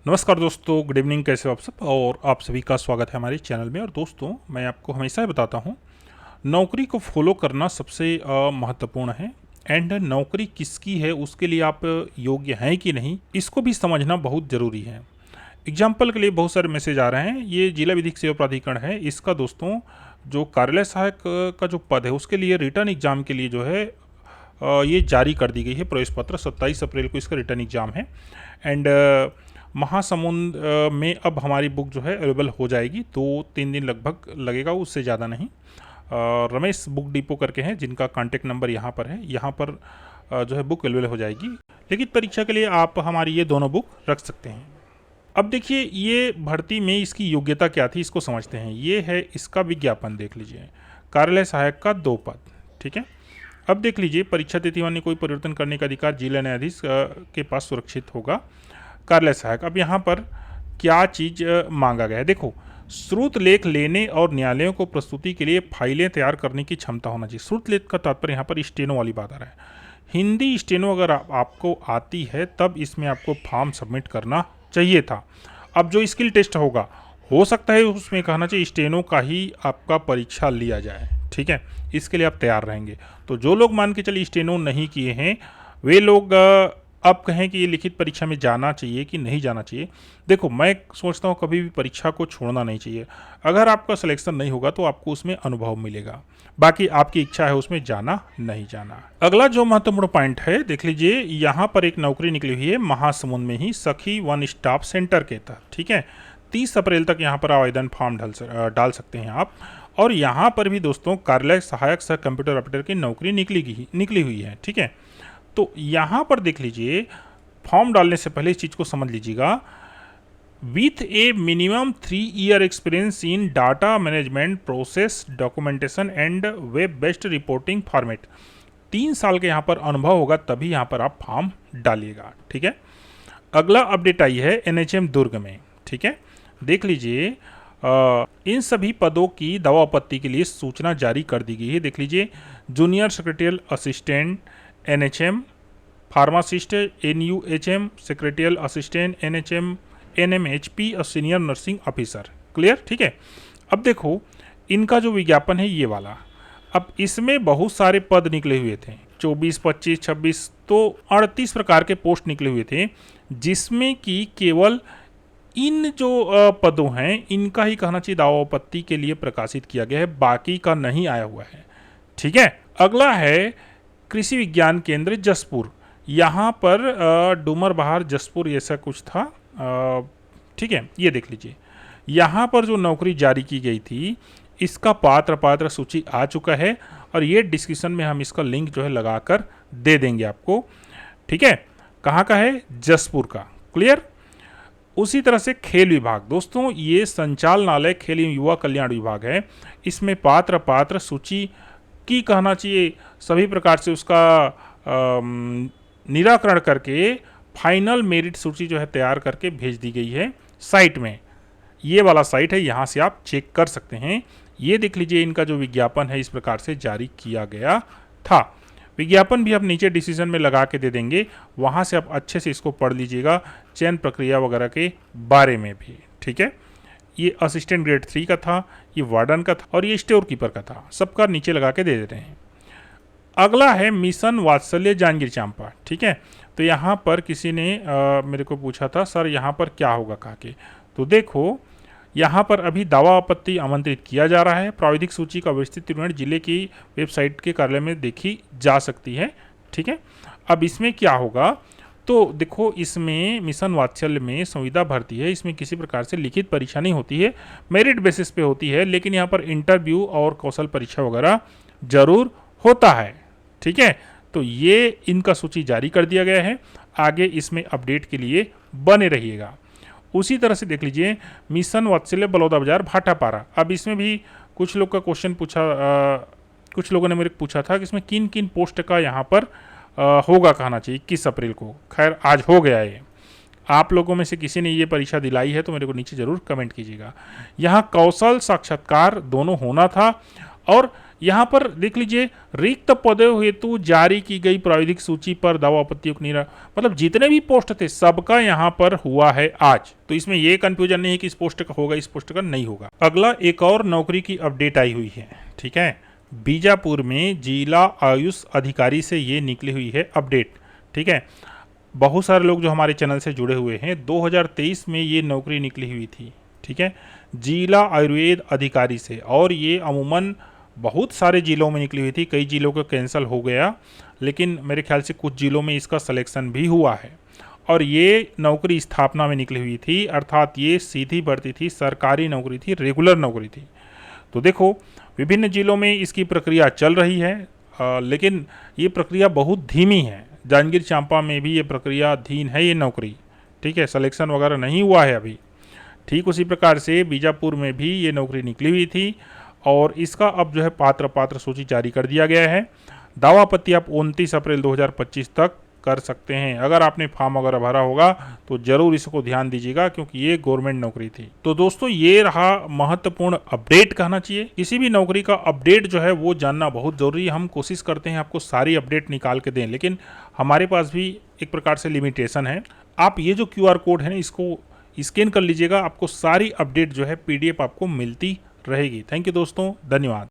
नमस्कार दोस्तों, good evening. कैसे हो आप सब? और आप सभी का स्वागत है हमारे चैनल में। और दोस्तों, मैं आपको हमेशा ही बताता हूँ, नौकरी को फॉलो करना सबसे महत्वपूर्ण है। एंड नौकरी किसकी है, उसके लिए आप योग्य हैं कि नहीं, इसको भी समझना बहुत ज़रूरी है। एग्जाम्पल के लिए बहुत सारे मैसेज आ रहे हैं। ये जिला विधिक सेवा प्राधिकरण है, इसका दोस्तों जो कार्यालय सहायक का जो पद है, उसके लिए रिटर्न एग्जाम के लिए जो है ये जारी कर दी गई है प्रवेश पत्र। 27 अप्रैल को इसका रिटर्न एग्जाम है। एंड महासमुंद में अब हमारी बुक जो है अवेलेबल हो जाएगी। 2-3 दिन लगभग लगेगा, उससे ज़्यादा नहीं। रमेश बुक डिपो करके हैं, जिनका कॉन्टेक्ट नंबर यहाँ पर है। यहाँ पर जो है बुक अवेलेबल हो जाएगी। लिखित परीक्षा के लिए आप हमारी ये दोनों बुक रख सकते हैं। अब देखिए, ये भर्ती में इसकी योग्यता क्या थी, इसको समझते हैं। ये है इसका विज्ञापन, देख लीजिए। कार्यालय सहायक का 2 पद, ठीक है। अब देख लीजिए, परीक्षा तिथि में कोई परिवर्तन करने का अधिकार जिला न्यायाधीश के पास सुरक्षित होगा। कार्यालय सहायक, अब यहाँ पर क्या चीज़ मांगा गया है, देखो। श्रुत लेख लेने और न्यायालयों को प्रस्तुति के लिए फाइलें तैयार करने की क्षमता होना चाहिए। श्रुत लेख का तात्पर्य यहाँ पर स्टेनो वाली बात आ रहा है। हिंदी स्टेनो अगर आपको आती है, तब इसमें आपको फॉर्म सबमिट करना चाहिए था। अब जो स्किल टेस्ट होगा, हो सकता है उसमें कहना चाहिए स्टेनो का ही आपका परीक्षा लिया जाए, ठीक है। इसके लिए आप तैयार रहेंगे। तो जो लोग मान के चलिए स्टेनो नहीं किए हैं, वे लोग अब कहें कि ये लिखित परीक्षा में जाना चाहिए कि नहीं जाना चाहिए। देखो, मैं सोचता हूँ कभी भी परीक्षा को छोड़ना नहीं चाहिए। अगर आपका सिलेक्शन नहीं होगा तो आपको उसमें अनुभव मिलेगा। बाकी आपकी इच्छा है उसमें जाना नहीं जाना। अगला जो महत्वपूर्ण पॉइंट है, देख लीजिए, यहाँ पर एक नौकरी निकली हुई है महासमुंद में ही, सखी वन स्टॉप सेंटर के तहत, ठीक है। 30 अप्रैल तक यहाँ पर आवेदन फॉर्म डाल सकते हैं आप। और यहाँ पर भी दोस्तों कार्यालय सहायक सह कंप्यूटर ऑपरेटर की नौकरी निकली हुई है, ठीक है। तो यहाँ पर देख लीजिए, फॉर्म डालने से पहले इस चीज़ को समझ लीजिएगा। With A minimum 3 year experience in data management process documentation and web based reporting format, 3 साल के यहाँ पर अनुभव होगा, तभी यहाँ पर आप फॉर्म डालिएगा, ठीक है। अगला अपडेट आई है NHM दुर्ग में, ठीक है। देख लीजिए, इन सभी पदों की दावा आपत्ति के लिए सूचना जारी कर दी गई है। देख लीजिए, junior secretarial assistant NHM, pharmacist NUHM, secretarial assistant NHM, NMHP और सीनियर नर्सिंग ऑफिसर। क्लियर, ठीक है। अब देखो, इनका जो विज्ञापन है ये वाला, अब इसमें बहुत सारे पद निकले हुए थे, 24, 25, 26, तो 38 प्रकार के पोस्ट निकले हुए थे, जिसमें कि केवल इन जो पदों हैं, इनका ही कहना चाहिए दावा आपत्ति के लिए प्रकाशित किया गया है, बाकी का नहीं आया हुआ है, ठीक है। अगला है कृषि विज्ञान केंद्र जसपुर। यहाँ पर डूमर बहार जसपुर ऐसा कुछ था, ठीक है। ये देख लीजिए, यहाँ पर जो नौकरी जारी की गई थी, इसका पात्र सूची आ चुका है। और ये डिस्क्रिप्शन में हम इसका लिंक जो है लगाकर दे देंगे आपको, ठीक है। कहाँ का है? जसपुर का। क्लियर। उसी तरह से खेल विभाग, दोस्तों ये संचालनालय खेल एवं युवा कल्याण विभाग है। इसमें पात्र सूची की कहना चाहिए सभी प्रकार से उसका निराकरण करके फाइनल मेरिट सूची जो है तैयार करके भेज दी गई है साइट में। ये वाला साइट है, यहाँ से आप चेक कर सकते हैं। ये देख लीजिए, इनका जो विज्ञापन है इस प्रकार से जारी किया गया था। विज्ञापन भी आप नीचे डिसीजन में लगा के दे देंगे, वहाँ से आप अच्छे से इसको पढ़ लीजिएगा, चयन प्रक्रिया वगैरह के बारे में भी, ठीक है। ये असिस्टेंट ग्रेड 3 का था, ये वार्डन का था, और ये स्टोर कीपर का था। सबका नीचे लगा के दे देते हैं। अगला है मिशन वात्सल्य जांजगीर चांपा, ठीक है। तो यहाँ पर किसी ने मेरे को पूछा था, सर यहाँ पर क्या होगा कहा के। तो देखो, यहाँ पर अभी दावा आपत्ति आमंत्रित किया जा रहा है। प्राविधिक सूची का विस्तृत विवरण जिले की वेबसाइट के कार्यालय में देखी जा सकती है, ठीक है। अब इसमें क्या होगा, तो देखो, इसमें मिशन वात्सल्य में संविदा भर्ती है। इसमें किसी प्रकार से लिखित परीक्षा नहीं होती है, मेरिट बेसिस पे होती है, लेकिन यहाँ पर इंटरव्यू और कौशल परीक्षा वगैरह जरूर होता है, ठीक है। तो ये इनका सूची जारी कर दिया गया है, आगे इसमें अपडेट के लिए बने रहिएगा। उसी तरह से देख लीजिए, मिशन वात्सल्य बलौदा बाजार भाटापारा। अब इसमें भी कुछ लोग का क्वेश्चन पूछा, कुछ लोगों ने मेरे को पूछा था कि इसमें किन किन पोस्ट का यहाँ पर होगा कहना चाहिए 21 अप्रैल को। खैर, आज हो गया है। आप लोगों में से किसी ने ये परीक्षा दिलाई है तो मेरे को नीचे ज़रूर कमेंट कीजिएगा। यहाँ कौशल साक्षात्कार दोनों होना था, और यहाँ पर देख लीजिए, रिक्त पदों हेतु जारी की गई प्राविधिक सूची पर दावा आपत्तियों की मतलब जितने भी पोस्ट थे सबका यहाँ पर हुआ है आज। तो इसमें ये कंफ्यूजन नहीं है कि इस पोस्ट का होगा, इस पोस्ट का नहीं होगा। अगला एक और नौकरी की अपडेट आई हुई है, ठीक है। बीजापुर में जिला आयुष अधिकारी से ये निकली हुई है अपडेट, ठीक है। बहुत सारे लोग जो हमारे चैनल से जुड़े हुए हैं, 2023 में ये नौकरी निकली हुई थी, ठीक है, जिला आयुर्वेद अधिकारी से। और ये अमूमन बहुत सारे जिलों में निकली हुई थी, कई जिलों का कैंसिल हो गया, लेकिन मेरे ख्याल से कुछ जिलों में इसका सिलेक्शन भी हुआ है। और ये नौकरी स्थापना में निकली हुई थी, अर्थात ये सीधी भर्ती थी, सरकारी नौकरी थी, रेगुलर नौकरी थी। तो देखो, विभिन्न जिलों में इसकी प्रक्रिया चल रही है, लेकिन ये प्रक्रिया बहुत धीमी है। जांजगीर चांपा में भी ये प्रक्रिया धीन है, ये नौकरी, ठीक है, सिलेक्शन वगैरह नहीं हुआ है अभी। ठीक उसी प्रकार से बीजापुर में भी ये नौकरी निकली हुई थी और इसका अब जो है पात्र सूची जारी कर दिया गया है। दावा आपत्ति आप 29 अप्रैल 2025 तक कर सकते हैं। अगर आपने फॉर्म वगैरह भरा होगा तो जरूर इसको ध्यान दीजिएगा, क्योंकि ये गवर्नमेंट नौकरी थी। तो दोस्तों, ये रहा महत्वपूर्ण अपडेट कहना चाहिए। किसी भी नौकरी का अपडेट जो है वो जानना बहुत जरूरी है। हम कोशिश करते हैं आपको सारी अपडेट निकाल के दें, लेकिन हमारे पास भी एक प्रकार से लिमिटेशन है। आप ये जो QR कोड है ना, इसको स्कैन कर लीजिएगा, आपको सारी अपडेट जो है PDF आपको मिलती रहेगी। थैंक यू दोस्तों, धन्यवाद।